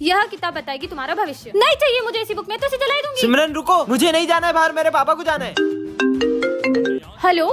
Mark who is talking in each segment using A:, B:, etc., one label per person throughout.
A: यह किताब बताएगी तुम्हारा भविष्य। नहीं चाहिए मुझे ऐसी बुक, मैं तो इसे जला दूंगी।
B: सिमरन रुको, मुझे नहीं जाना है बाहर, मेरे पापा को जाना है।
A: हेलो,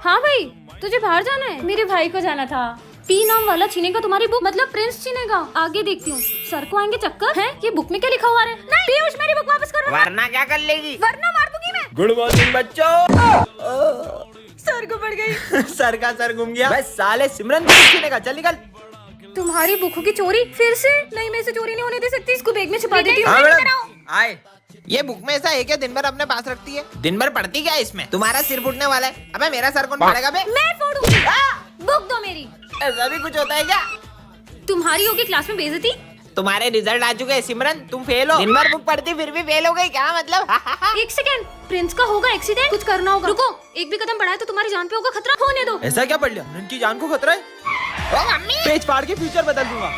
A: हाँ भाई, तुझे बाहर जाना है? मेरे भाई को जाना था। पी नाम वाला छीनेगा तुम्हारी बुक, मतलब प्रिंस छीनेगा। आगे देखती हूँ, सर को आएंगे चक्कर है। ये बुक में क्या लिखा हुआ है? नहीं पीयूष, मेरी बुक वापस करो।
C: वरना क्या कर लेगी?
A: वरना मार दूंगी मैं।
B: गुड मॉर्निंग बच्चों।
A: सर को पड़ गई।
B: सर का सर घूम गया। बस साले सिमरन को छीने का, चल निकल।
A: तुम्हारी बुकों की चोरी फिर से? नहीं, मैं इसे चोरी नहीं होने दे सकती। इसको बैग में छुपा देती हूँ।
B: हाँ मैडम,
C: आए। ये बुक में ऐसा है क्या दिन भर अपने पास रखती है? दिन भर पढ़ती क्या है इसमें? तुम्हारा सिर फूटने वाला है। अबे मेरा सर कौन फाड़ेगा बे?
A: मैं फोड़ूंगी। बुक दो मेरी।
C: ऐसा भी कुछ होता है क्या?
A: तुम्हारी होगी क्लास में बेइज्जती।
C: तुम्हारे रिजल्ट आ चुके हैं सिमरन, तुम फेल हो। दिन भर बुक पढ़ती फिर भी फेल हो गई, क्या मतलब?
A: एक सेकंड, प्रिंस का होगा एक्सीडेंट, कुछ करना होगा। रुको, एक भी कदम बढ़ाए तो तुम्हारी जान पे होगा खतरा। होने दो।
B: ऐसा क्या पढ़ लिया? उनकी जान को खतरा है।
C: ओ मम्मी,
B: पेज फाड़ के फ्यूचर बदल दूंगा।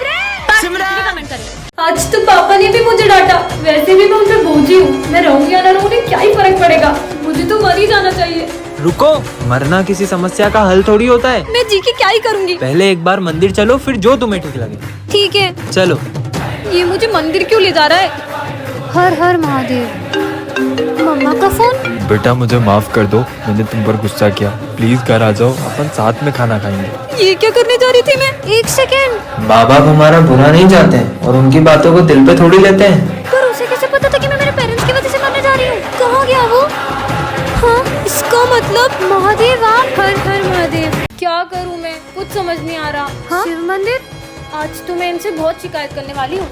A: सिमरन कमेंट करें। आज तो पापा ने भी मुझे डांटा, वैसे भी मैं उनसे बोझी हूँ। मैं रहूंगी या ना रहूंगी, क्या ही फर्क पड़ेगा। मुझे तो मर ही जाना चाहिए।
B: रुको, मरना किसी समस्या का हल थोड़ी होता है।
A: मैं जी के क्या ही करूंगी।
B: पहले एक बार मंदिर चलो, फिर जो तुम्हें ठीक लगे।
A: ठीक है,
B: चलो।
A: ये मुझे मंदिर क्यों ले जा रहा है? हर हर महादेव। मम्मा का फोन।
D: बेटा मुझे माफ कर दो, मैंने तुम पर गुस्सा किया। प्लीज घर आ जाओ, अपन साथ में खाना खाएंगे।
A: ये क्या करने जा रही थी मैं? एक सेकेंड।
D: माँ बाप हमारा बुरा नहीं चाहते हैं और उनकी बातों को दिल पे थोड़ी लेते हैं।
A: पर उसे कैसे पता था कि मैं मेरे पेरेंट्स की वजह से मरने जा रही हूँ? कहाँ गया वो? हाँ, इसका मतलब महादेव आप। हर हर महादेव। क्या करूँ मैं, कुछ समझ नहीं आ रहा। हाँ? शिव मंदिर। आज तो मैं इनसे बहुत शिकायत करने वाली हूँ।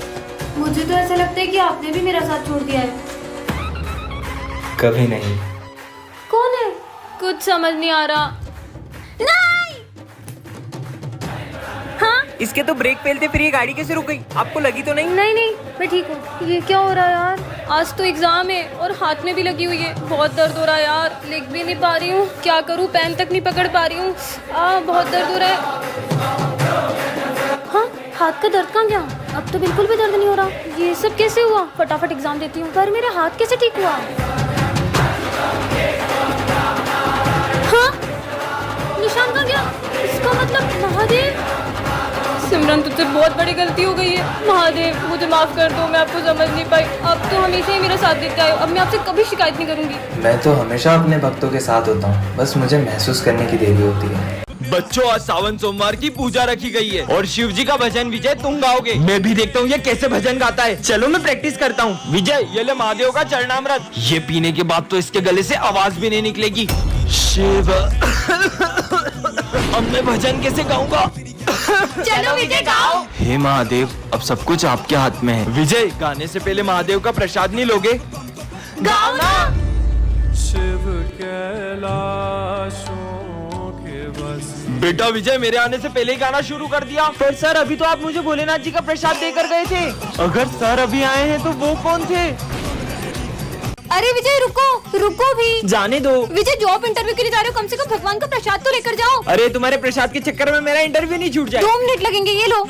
A: मुझे तो ऐसा लगता है कि आपने भी मेरा साथ छोड़ दिया है।
D: कभी नहीं।
A: कौन है? कुछ समझ नहीं आ रहा। नहीं। हाँ?
B: इसके तो ब्रेक फेलते फिर ये गाड़ी कैसे रुक गई? आपको लगी तो नहीं?
A: नहीं नहीं, मैं ठीक हूँ। ये क्या हो रहा है यार? आज तो एग्जाम है और हाथ में भी लगी हुई है। बहुत दर्द हो रहा है यार, लिख भी नहीं पा रही हूँ। क्या करूँ, पेन तक नहीं पकड़ पा रही हूँ। बहुत दर्द हो रहा है। हाँ, हाथ का दर्द कहाँ गया? अब तो बिल्कुल भी दर्द नहीं हो रहा। ये सब कैसे हुआ? फटाफट एग्जाम देती हूँ। पर मेरा हाथ कैसे ठीक हुआ? हाँ, निशान कहाँ गया? इसका मतलब महादेव। सिमरन, तुझसे बहुत बड़ी गलती हो गई है। महादेव, मुझे माफ कर दो, मैं आपको समझ नहीं पाई। आप तो हमेशा ही मेरा साथ देते आए हो। अब मैं आपसे कभी शिकायत नहीं करूंगी।
D: मैं तो हमेशा अपने भक्तों के साथ होता हूँ, बस मुझे महसूस करने की देरी होती है।
B: बच्चों, आज सावन सोमवार की पूजा रखी गई है और शिव जी का भजन विजय तुम गाओगे। मैं भी देखता हूँ ये कैसे भजन गाता है। चलो मैं प्रैक्टिस करता हूँ। विजय, ये ले महादेव का चरणामृत। ये पीने के बाद तो इसके गले से आवाज भी नहीं निकलेगी। शिव। अब मैं भजन कैसे गाऊंगा?
A: चलो विजय गाओ।
D: हे महादेव, अब सब कुछ आपके हाथ में है।
B: विजय, गाने से पहले महादेव का प्रसाद नहीं लोगे?
A: गाओ ना।
E: शिव कैलाशों के बस।
B: बेटा विजय, मेरे आने से पहले ही गाना शुरू कर दिया। पर सर, अभी तो आप मुझे भोलेनाथ जी का प्रसाद देकर गए थे। अगर सर अभी आए हैं तो वो कौन थे?
A: अरे विजय, रुको रुको भी।
B: जाने दो।
A: विजय, जॉब इंटरव्यू के लिए जा रहे हो, कम से कम भगवान का प्रसाद तो लेकर जाओ।
B: अरे तुम्हारे प्रसाद के चक्कर में मेरा इंटरव्यू नहीं छूट जाए।
A: 2 मिनट लगेंगे, ये लो।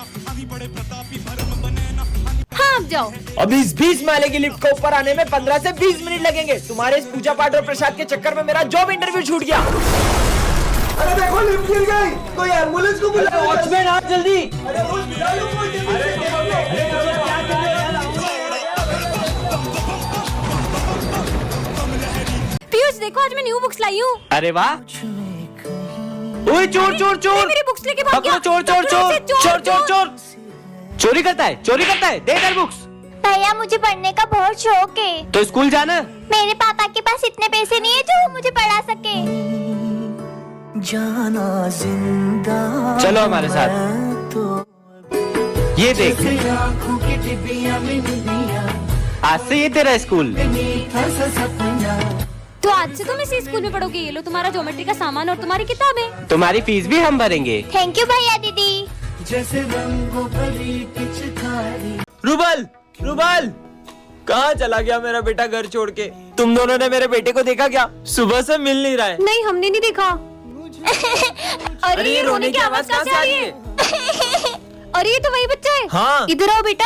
A: हाँ, अब जाओ।
B: अभी इस 20 माले की लिफ्ट को ऊपर आने में 15 से 20 मिनट लगेंगे। तुम्हारे इस पूजा पाठ और प्रसाद के चक्कर में मेरा जॉब इंटरव्यू छूट गया।
F: अरे देखो, लिफ्ट गिर गई। कोई एम्बुलेंस को बुलाओ।
B: वॉचमैन, आ जल्दी।
A: पीयूष, देखो आज मैं न्यू बुक्स लाई हूँ।
B: अरे वाह। ओए चोर चोर चोर।
A: मेरी बुक्स लेके भाग गया।
B: चोर चोर चोर चोर चोर चोर। चोरी करता है, चोरी करता है। दे इधर बुक्स।
G: भैया, मुझे पढ़ने का बहुत शौक है।
B: तो स्कूल जाना।
G: मेरे पापा के पास इतने पैसे नहीं है जो वो मुझे पढ़ा सके।
F: जाना जिंदा
B: चलो हमारे साथ। ये देख, आज से ये तेरा स्कूल।
A: तो आज से तुम इसी स्कूल में पढ़ोगे। ये लो तुम्हारा ज्योमेट्री का सामान और तुम्हारी किताबें।
B: तुम्हारी फीस भी हम भरेंगे।
G: थैंक यू भैया दीदी।
F: जैसे रंगों भरी पिचकारी।
B: रुबल, रुबल, कहाँ चला गया मेरा बेटा घर छोड़ के? तुम दोनों ने मेरे बेटे को देखा क्या? सुबह से मिल नहीं रहा है।
A: नहीं, हमने नहीं देखा। अरे ये रोने की आवाज कहाँ से आ रही है? अरे ये तो वही बच्चा है।
B: हाँ।
A: इधर आओ बेटा।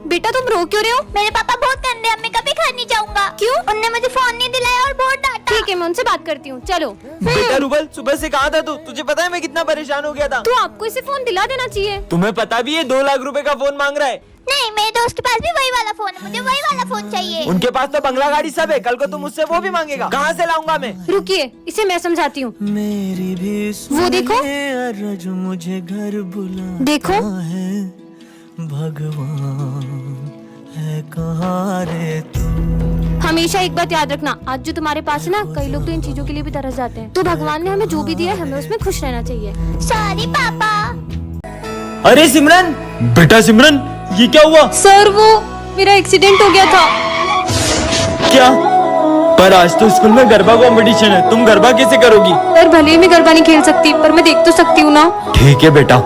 A: बेटा, तुम रो क्यों रहे हो?
G: मेरे पापा बहुत गंदे हैं, मैं कभी घर नहीं जाऊंगा। क्यों? उनने मुझे फोन नहीं दिलाया और बहुत डांटा।
A: ठीक है, मैं उनसे बात करती हूँ। चलो।
B: बेटा रुबल, सुबह से कहाँ था तू? तुझे पता है मैं कितना परेशान हो गया था।
A: तो आपको इसे फोन दिला देना चाहिए।
B: तुम्हें पता भी है 2 लाख रुपए का फोन मांग रहा है।
G: नहीं, मेरे दोस्त के पास भी वही वाला फोन है, मुझे वही वाला फोन चाहिए।
B: उनके पास तो बंगला गाड़ी सब है, कल को तुम मुझसे वो भी मांगेगा, कहाँ से लाऊंगा मैं?
A: रुकिए, इसे मैं समझाती हूँ।
F: मेरी भी
A: वो देखो,
F: अरज मुझे घर बुला
A: देखो
F: है, भगवान है कहाँ रे तू।
A: हमेशा एक बात याद रखना, आज जो तुम्हारे पास है ना, कई लोग तो इन चीजों के लिए भी तरस जाते हैं। तो भगवान ने हमें जो भी दिया है, हमें उसमें खुश रहना चाहिए।
G: सॉरी पापा।
B: अरे सिमरन, बेटा सिमरन, ये क्या हुआ?
A: सर वो मेरा एक्सीडेंट हो गया था।
B: क्या? पर आज तो स्कूल में गरबा कंपटीशन है, तुम गरबा कैसे करोगी?
A: सर भले ही मैं गरबा नहीं खेल सकती, पर मैं देख तो सकती हूँ ना।
B: ठीक है बेटा,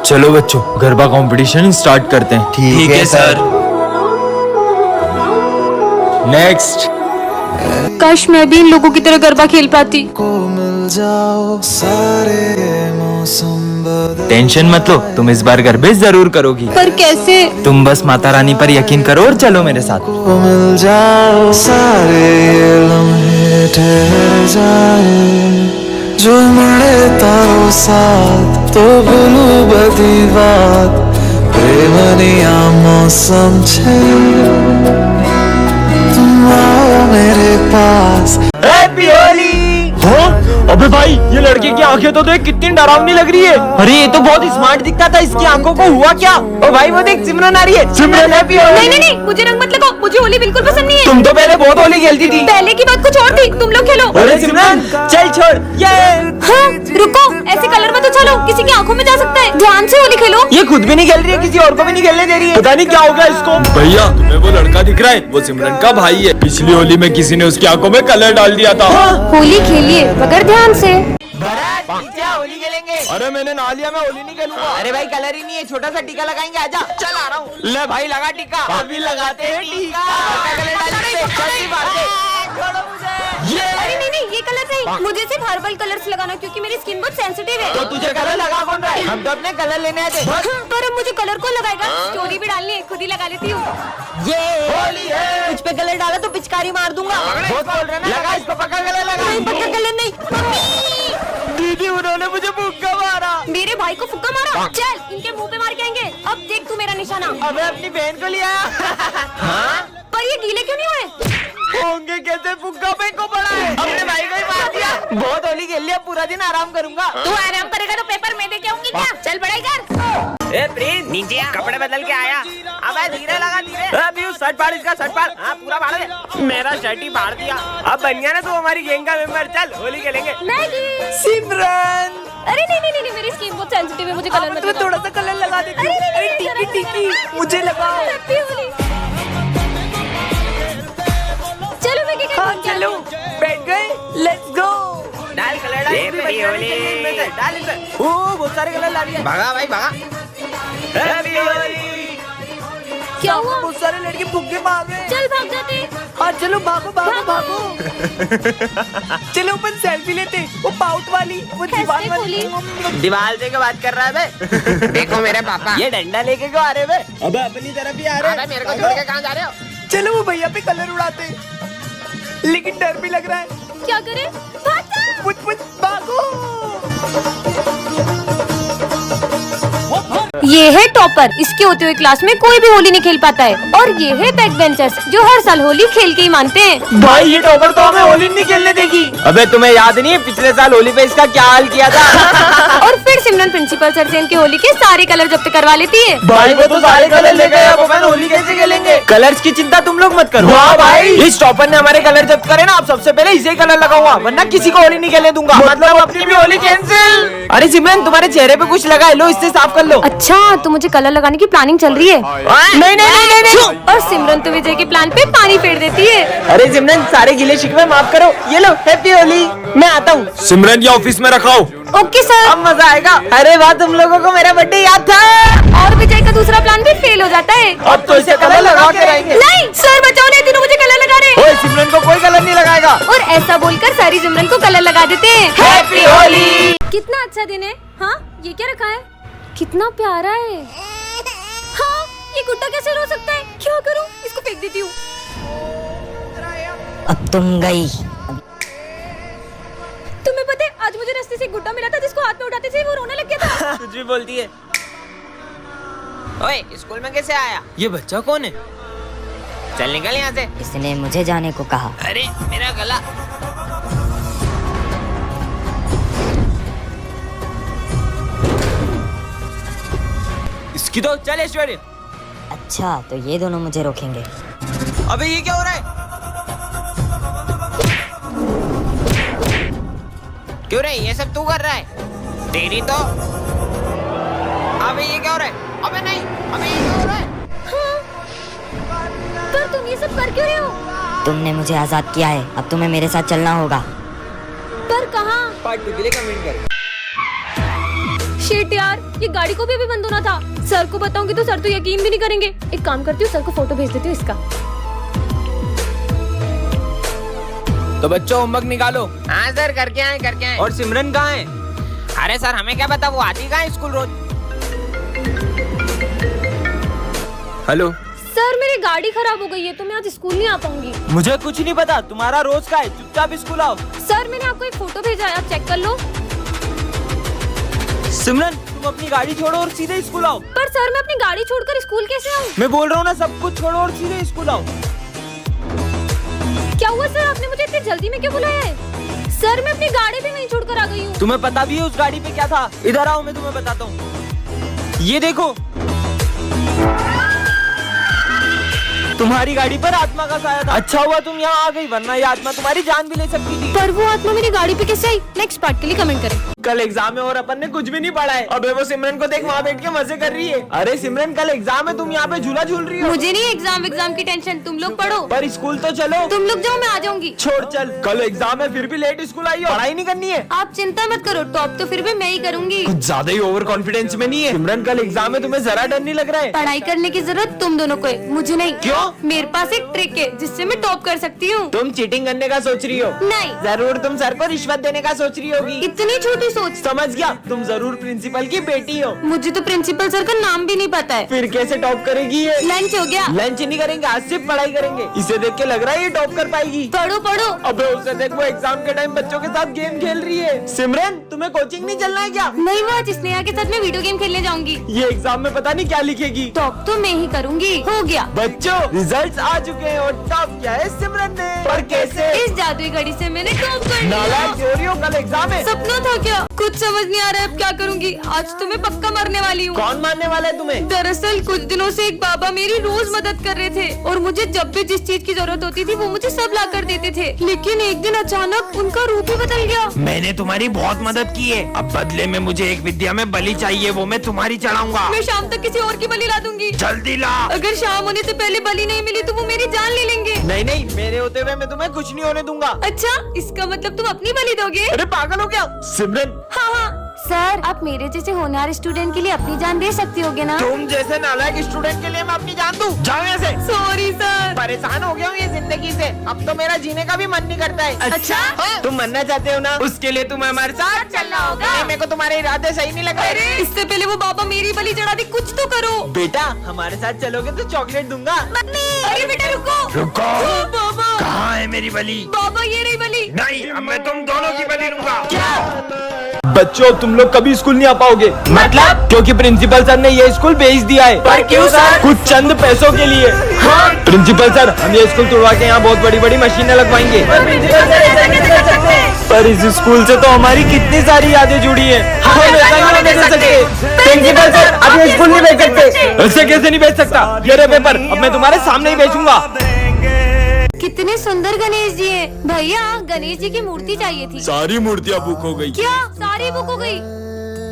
B: चलो बच्चों गरबा कंपटीशन स्टार्ट करते हैं। ठीक है सर। नेक्स्ट।
A: काश मैं भी इन लोगों की तरह गरबा खेल पाती।
F: को मिल जाओ सारे मौसम बदल
B: टेंशन मत लो, तुम इस बार गरबे जरूर करोगी।
A: पर कैसे?
B: तुम बस माता रानी पर यकीन करो और चलो मेरे साथ।
F: को मिल जाओ सारे ये लम्हे ठहर जाए, जो મળે તારો સાથ તો ભૂલું બધી વાત, પ્રેમની આ મૌસમ છે, तुम आओ मेरे पास।
B: हैप्पी होली। अबे भाई, ये लड़के की आंखें तो देख कितनी डरावनी लग रही है। अरे ये तो बहुत स्मार्ट दिखता था, इसकी आंखों को हुआ क्या? ओ भाई वो देख, सिमरन आ रही है। सिमरन हैप्पी होली।
A: नहीं नहीं नहीं, मुझे रंग मत लगाओ, मुझे होली बिल्कुल पसंद नहीं है।
B: तुम तो पहले बहुत होली खेलती थी।
A: पहले की बात कुछ और थी, तुम लोग खेलो।
B: अरे सिमरन चल छोड़ ये।
A: हाँ रुको, ऐसे कलर मत उछालो, किसी की आंखों में जा सकता है। ध्यान से होली खेलो।
B: ये खुद भी नहीं खेल रही है, किसी और को भी नहीं खेलने दे रही है। पता नहीं क्या हो गया इसको। भैया तुम्हें वो लड़का दिख रहा है, वो सिमरन का भाई है। पिछली होली में किसी ने उसकी आंखों में कलर डाल दिया था।
A: होली खेलिए मगर ध्यान से।
C: होली खेलेंगे।
B: अरे मैंने ना लिया, मैं होली नहीं खेलूंगा।
C: अरे भाई कलर ही नहीं है, छोटा सा टीका लगाएंगे, आजा। चल आ रहा हूँ।
B: ले भाई लगा टीका।
C: अभी लगाते हैं टीका। जल्दी मार दे। छोड़ो मुझे।
A: अरे नहीं नहीं, ये कलर नहीं, मुझे सिर्फ हर्बल कलर्स लगाना, क्योंकि मेरी स्किन बहुत सेंसिटिव है।
C: तो तुझे कलर लगा कौन रहा है? हम तो अपने कलर लेने आए थे।
A: पर अब मुझे कलर कौन लगाएगा? स्टोरी भी डालनी है, खुद ही लगा लेती हूँ।
C: ये होली है।
A: कुछ पे कलर डाला तो पिचकारी मार दूंगा।
C: बहुत बोल रहे ना, लगा इसको, पक्का कलर लगा।
A: नहीं पक्का कलर नहीं।
B: दीदी उन्होंने मुझे भूखा मारा।
A: मेरे भाई को फुक्का मारा। चल इनके मुंह पे मार के आएंगे। अब देख तू मेरा निशाना।
C: अबे अपनी बहन को लिया।
A: पर ये गीले क्यों नहीं हुए?
B: होंगे कैसे, फुग्गा पे को पड़ा है।
C: अपने भाई को ही मार दिया। बहुत होली खेल लिया, पूरा दिन आराम करूंगा।
A: तू आराम करेगा तो पेपर मैं दे के आऊंगी क्या? चल पढ़ाई कर।
C: ए प्रिंस, नीचे आ, कपड़े बदल के आया। अबे धीरे लगा, धीरे। अभी शर्ट फाड़ इसका, शर्ट फाड़। हाँ पूरा फाड़ दे। मेरा शर्ट ही फाड़ दिया। अब बन गया ना तू हमारी गैंग का मेंबर। चल होली खेलेंगे।
A: मैगी।
C: सिमरन
A: अरे नहीं नहीं नहीं, मेरी स्किन बहुत सेंसिटिव है, मुझे कलर मत लगाओ।
C: थोड़ा सा कलर लगा देती हूँ। अरे टिकी टिकी मुझे लगाओ।
A: हैप्पी होली। चलो मैगी का
C: चलो बैठ गए, लेट्स गो। डाल कलर, डाल होली। डाल इसमें। ओ बहुत सारे कलर ला दिए। भागा भाई भागा। हैप्पी होली।
A: क्या हुआ?
C: बहुत सारे लड़के फुग्गे मार रहे हैं।
A: चल भाग जाते।
C: हाँ चलो भागो भागो भागो। चलो अपन सेल्फी लेते, वो पाउट वाली, वो दीवार वाली। दीवार से क्या बात कर रहा है बे? देखो मेरे पापा, ये डंडा लेके क्यों आ रहे बे? अबे अपनी तरफ ही आ रहे हैं। मेरे को छोड़ के कहाँ जा रहे हो? चलो वो भैया पे कलर उड़ाते, लेकिन डर भी लग रहा है।
A: क्या करे? भाग जा।
C: पुछ पुछ भागो।
A: ये है टॉपर, इसके होते हुए क्लास में कोई भी होली नहीं खेल पाता है। और ये है बैक बेंचर्स, जो हर साल होली खेल के ही मानते हैं।
B: भाई ये टॉपर तो हमें होली नहीं खेलने देगी। अबे तुम्हें याद नहीं है पिछले साल होली पे इसका क्या हाल किया था?
A: और फिर सिमरन प्रिंसिपल सर से इनकी होली के सारे कलर जब्त करवा लेती है।
B: भाई वो तो सारे कलर ले गए, अब अपन होली कैसे खेलेंगे? कलर्स की चिंता तुम लोग मत करो। हाँ भाई, इस टॉपर ने हमारे कलर जब्त करे ना, अब सबसे पहले इसे ही कलर लगाऊंगा, वरना किसी को होली नहीं खेलने दूंगा। मतलब अपनी भी होली कैंसिल। अरे सिमरन तुम्हारे चेहरे पे कुछ लगा है, लो इससे साफ कर लो।
A: अच्छा तो मुझे कलर लगाने की प्लानिंग चल रही है।
B: नहीं नहीं नहीं नहीं।
A: और सिमरन तो विजय के प्लान पे पानी फेर देती है।
B: अरे सिमरन सारे गिले शिकवे माफ करो, ये लो हैप्पी होली। मैं आता हूँ। सिमरन ये ऑफिस में रखाओ।
A: Okay sir.
B: अब मजा आएगा। अरे वाह, तुम लोगों को मेरा बर्थडे याद था।
A: और विजय का दूसरा प्लान भी फेल हो जाता है।
B: अब तो इसे कलर लगा के रहेंगे।
A: नहीं सर बचाओ, नहीं तीनों मुझे कलर लगा रहे।
B: ओए सिमरन को कोई कलर नहीं लगाएगा।
A: और ऐसा बोलकर सारी सिमरन को कलर लगा देते हैं।
B: हैप्पी होली।
A: कितना अच्छा दिन है। हाँ ये क्या रखा है? कितना प्यारा है। हाँ ये गुड्डा कैसे रो सकता है? क्या करूँ? इसको फेंक देती हूँ।
H: अब तुम गई।
A: तुम्हें पता है आज मुझे रास्ते से एक गुड्डा मिला था, जिसको हाथ में उठाते से वो रोने लग गया था।
C: कुछ भी बोलती है। ओए, स्कूल में कैसे आया?
B: ये बच्चा कौन है?
C: चल निकल यहाँ से।
H: इसने मुझे जाने को कहा।
C: अरे मेरा गला।
B: इसकी तो चल ऐश्वर्य।
H: अच्छा तो ये दोनों मुझे रोकेंगे।
B: अबे ये क्या हो रहा है?
C: क्यों रे, ये सब तू कर रहा है? तेरी तो। अबे ये क्या हो रहा है? अबे नहीं, अबे ये क्या हो रहा है?
A: पर तुम ये सब कर क्यों रहे हो?
H: तुमने मुझे आजाद किया है, अब तुम्हें मेरे साथ चलना होगा।
A: पर कहाँ?
B: पार्ट 2 के लिए कमेंट कर।
A: शिट यार, ये गाड़ी को भी अभी बंद होना था। सर को बताऊंगी तो सर तो यकीन भी नहीं करेंगे। एक काम करती हूँ, सर को फोटो भेज देती हूँ इसका।
B: तो बच्चों होमवर्क निकालो।
C: हाँ सर, करके आए।
B: और सिमरन कहाँ है?
C: अरे सर, हमें क्या पता, वो आती कहाँ है स्कूल रोज।
A: सर मेरी गाड़ी खराब हो गई है तो मैं आज स्कूल नहीं आ पाऊंगी।
B: मुझे कुछ नहीं पता, तुम्हारा रोज का है, चुपचाप स्कूल आओ।
A: सर मैंने आपको एक फोटो भेजा है, आप चेक कर लो।
B: सिमरन तुम अपनी गाड़ी छोड़ो और सीधे स्कूल आओ।
A: पर सर मैं अपनी गाड़ी छोड़कर स्कूल कैसे आऊँ?
B: मैं बोल रहा हूँ ना, सब कुछ छोड़ो और सीधे स्कूल आओ।
A: क्या हुआ सर, आपने मुझे इतनी जल्दी में क्यों बुलाया है? सर मैं अपनी गाड़ी भी वहीं छोड़कर आ गई हूँ।
B: तुम्हें पता भी है उस गाड़ी पे क्या था? इधर आओ, मैं तुम्हें बताता हूँ। ये देखो, तुम्हारी गाड़ी पर आत्मा का साया था। अच्छा हुआ तुम यहाँ आ गई, वरना ये आत्मा तुम्हारी जान भी ले सकती थी।
A: पर वो आत्मा मेरी गाड़ी पे कैसे आई? नेक्स्ट पार्ट के लिए कमेंट करें।
B: कल एग्जाम है और अपन ने कुछ भी नहीं पढ़ा है। अबे वो सिमरन को देख, वहाँ बैठ के मजे कर रही है। अरे सिमरन कल एग्जाम है, तुम यहाँ पे झूला झूल रही हो।
A: मुझे नहीं एग्जाम की टेंशन, तुम लोग पढ़ो।
B: पर स्कूल तो चलो।
A: तुम लोग जाओ, मैं आ जाऊंगी।
B: छोड़ चल, कल एग्जाम है फिर भी लेट स्कूल आई हो। पढ़ाई नहीं करनी है।
A: आप चिंता मत करो, टॉप तो फिर भी मैं ही करूंगी।
B: कुछ ज्यादा ही ओवर कॉन्फिडेंस में नहीं है? सिमरन कल एग्जाम है, तुम्हें जरा डर नहीं लग रहा है?
A: पढ़ाई करने की जरूरत तुम दोनों को है, मुझे नहीं।
B: क्यों?
A: मेरे पास एक ट्रिक है जिससे मैं टॉप कर सकती हूँ।
B: तुम चीटिंग करने का सोच रही हो?
A: नहीं।
B: जरूर तुम सर को रिश्वत देने का सोच रही होगी।
A: इतनी छोटी सोच।
B: समझ गया, तुम जरूर प्रिंसिपल की बेटी हो।
A: मुझे तो प्रिंसिपल सर का नाम भी नहीं पता है।
B: फिर कैसे टॉप करेगी ये?
A: लंच हो गया?
B: लंच नहीं करेंगे, आज सिर्फ पढ़ाई करेंगे। इसे देख के लग रहा है ये टॉप कर पाएगी।
A: पढ़ो पढ़ो।
B: अबे उसे देख, वो एग्जाम के टाइम बच्चों के साथ गेम खेल रही है। सिमरन तुम्हें कोचिंग नहीं चलना है क्या?
A: नहीं, वो आज स्नेहा के साथ मैं वीडियो गेम खेलने जाऊंगी।
B: ये एग्जाम में पता नहीं क्या लिखेगी।
A: टॉप तो मैं ही करूंगी। हो गया
B: बच्चों, रिजल्ट्स आ चुके हैं और टॉप किया है सिमरन ने। पर कैसे?
A: इस जादुई घड़ी से मैंने टॉप कर
B: नालायक
A: लिया।
B: चोरी हो, कल एग्जाम है।
A: सपना था क्या? कुछ समझ नहीं आ रहा है अब क्या करूंगी। आज तो मैं पक्का मरने वाली हूँ।
B: कौन मारने वाला है तुम्हें?
A: दरअसल कुछ दिनों से एक बाबा मेरी रोज मदद कर रहे थे और मुझे जब भी जिस चीज की जरूरत होती थी वो मुझे सब ला कर देते थे। लेकिन एक दिन अचानक उनका रूप ही बदल गया।
B: मैंने तुम्हारी बहुत मदद की है, अब बदले में मुझे एक विद्या में बलि चाहिए, वो मैं तुम्हारी चढ़ाऊंगा।
A: मैं शाम तक किसी और की बलि ला दूंगी।
B: जल्दी ला।
A: अगर शाम होने से पहले बलि नहीं मिली तो वो मेरी जान ले लेंगे।
B: नहीं नहीं, मेरे होते हुए मैं तुम्हें कुछ नहीं होने दूंगा।
A: अच्छा, इसका मतलब तुम अपनी बलि दोगे?
B: अरे पागल हो क्या सिमरन?
A: हाँ हाँ सर, आप मेरे जैसे होनहार स्टूडेंट के लिए अपनी जान दे सकती होगे ना?
B: तुम जैसे नालायक स्टूडेंट के लिए मैं अपनी जान दूं? जाओ यहाँ से।
A: Sorry sir.
C: परेशान हो गया हूँ ये जिंदगी से, अब तो मेरा जीने का भी मन नहीं करता है।
A: अच्छा?
C: हाँ?
B: तुम मरना चाहते हो ना, उसके लिए तुम्हें हमारे साथ
C: चलना होगा। नहीं, मेरे को तुम्हारे इरादे सही नहीं लग रहे।
A: इससे पहले वो बाबा मेरी बलि चढ़ा दी, कुछ तो करो।
B: बेटा हमारे साथ चलोगे तो चॉकलेट दूंगा।
A: अरे बेटा रुको।
B: रुको।
A: ओ, बाबा
B: कहाँ है मेरी बलि?
A: बाबा ये रही बलि।
B: नहीं, अब मैं तुम दोनों की बलि लूंगा।
A: क्या?
D: बच्चों तुम लोग कभी स्कूल नहीं आ पाओगे।
B: मतलब?
D: क्योंकि प्रिंसिपल सर ने ये स्कूल बेच दिया है।
B: पर क्यों सर?
D: कुछ चंद पैसों के लिए।
B: हाँ?
D: प्रिंसिपल सर, हम ये स्कूल तोड़वा के यहाँ बहुत बड़ी बड़ी मशीनें लगवाएंगे। पर इस स्कूल से तो हमारी कितनी सारी यादें जुड़ी हैं। हम ऐसा नहीं होने दे सकते।
B: प्रिंसिपल सर, अब ये स्कूल नहीं बेच सकते।
D: ऐसे कैसे नहीं बेच सकता? ये रहे पेपर, अब मैं तुम्हारे सामने ही बेचूंगा।
A: कितने सुंदर गणेश जी हैं। भैया गणेश जी की मूर्ति चाहिए थी।
D: सारी मूर्तियाँ बुक हो गई।
A: क्या सारी बुक हो गई?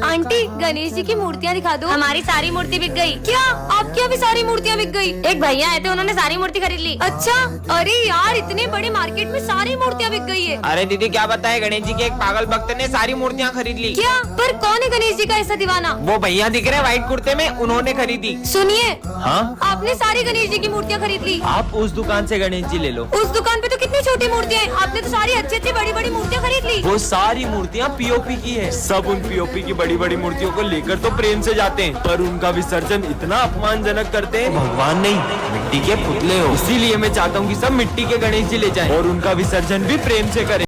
A: आंटी गणेश जी की मूर्तियाँ दिखा दो। हमारी सारी मूर्ति बिक गई। क्या आपकी यहाँ भी सारी मूर्तियाँ बिक गई? एक भैया आए थे, उन्होंने सारी मूर्ति खरीद ली। अच्छा? अरे यार, इतने बड़े मार्केट में सारी मूर्तियाँ बिक गई है।
C: अरे दीदी क्या बताए, गणेश जी के एक पागल भक्त ने सारी मूर्तियाँ खरीद ली।
A: क्या? पर कौन है गणेश जी का ऐसा दीवाना?
C: वो भैया दिख रहे व्हाइट कुर्ते में, उन्होंने खरीदी।
A: सुनिए,
B: हाँ?
A: आपने सारी गणेश जी की मूर्तियाँ खरीद ली।
B: आप उस दुकान से गणेश जी ले लो।
A: उस दुकान पे तो कितनी छोटी मूर्तियाँ हैं, आपने तो सारी अच्छी अच्छी बड़ी बड़ी मूर्तियाँ खरीद ली।
B: वो सारी मूर्तियाँ पीओपी की है। सब उन पीओपी की बड़ी बड़ी मूर्तियों को लेकर तो प्रेम से जाते हैं, पर उनका विसर्जन इतना अपमानजनक करते हैं, भगवान नहीं मिट्टी के पुतले हो। इसीलिए मैं चाहता हूँ कि सब मिट्टी के गणेश जी ले जाएं और उनका विसर्जन भी प्रेम से करें।